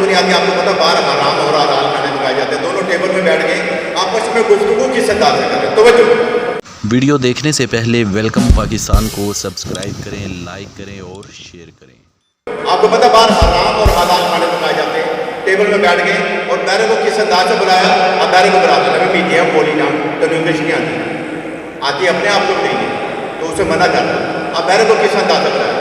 को नहीं आती, आपको पता बाहर हराम और हलाल खाने पकाए जाते हैं। दोनों टेबल में बैठ गए आपस में गुफ्तगू किस अंदाज से कर रहे हैं। तवज्जो। वीडियो देखने से पहले वेलकम पाकिस्तान को सब्सक्राइब करें, लाइक करें और शेयर करें। आपको पता बाहर हराम और हलाल खाने पकाए जाते हैं। टेबल में बैठ गए और बैरे को किस अंदाज से बुलाया, अब बैरे को बुला देना मीडिया बोली ना तो इंग्लिश नहीं आती अपने आप को नहीं है तो उसे मना कर दो। अब बैरे को किस अंदाज से बुलाया,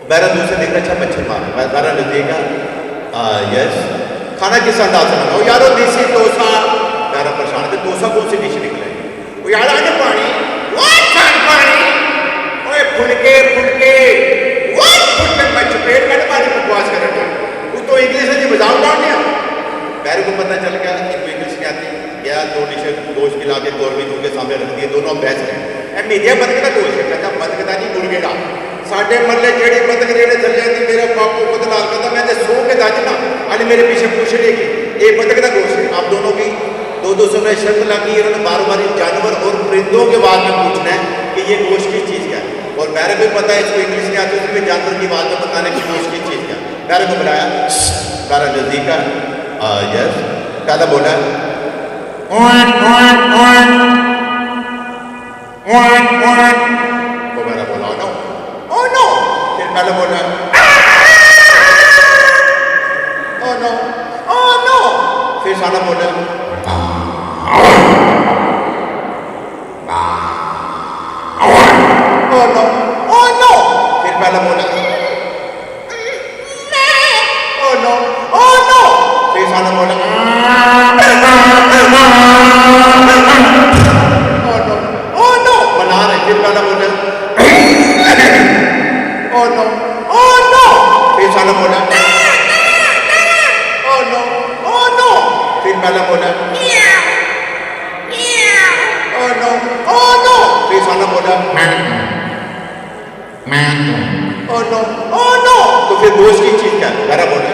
बैरा दूसरे देख अच्छा मच्छर मार बैरा नजदीका यस खाना किस अंदाज से बनाओ यारो देसी डोसा। बैरा परेशान है डोसा कौन सी डिश निकले वो यार आने पानी फुलके मैं चपेट कर मारी बकवास कर वो तो इंग्लिश है जी बजाओ डाल दिया। बैरे को पता चल गया इनको इंग्लिश नहीं आती, गया दो डिशें गोश्त खिला के गौरमेंट उनके सामने रख दिए, दोनों बहस रहे। मीडिया बदकता गोश्त है कहता बदकता नहीं मुर्गे का साढ़े मरले जेड़ी बदक जेड़े चले जाती मेरा बापू बदला कहता मैं सो के दजना अल मेरे पीछे पूछ लेगी ये बदक का गोश्त है। आप दोनों की दो समय शर्त लगी, इन्होंने बार बार जानवर और परिंदों के बाद में पूछना है कि ये गोश्त की चीज़ क्या है। और बैरे को पता है इसको इंग्लिश नहीं आती, उसमें जानवर की बात में बताने की गोश्त की चीज़ क्या है। बैरे को बुलाया, बैरा नजदीक का यस कहता बोला तो मैंने बोला नो ओ नो, फिर पहले बोला ओ नो ओ नो, फिर साला बोला ओ नो ओ नो, फिर पहले बोला ओ नो ओ नो, फिर साला बोला ओ नो बना रहे, फिर पहले बोला ओ नो ओ नो, फिर साला बोला ओ नो ओ नो, फिर पहले बोला ओ नो ओ नो, फिर साला बोला ओ नो ओ नो। तो फिर दोस्त की चीज क्या है, बोला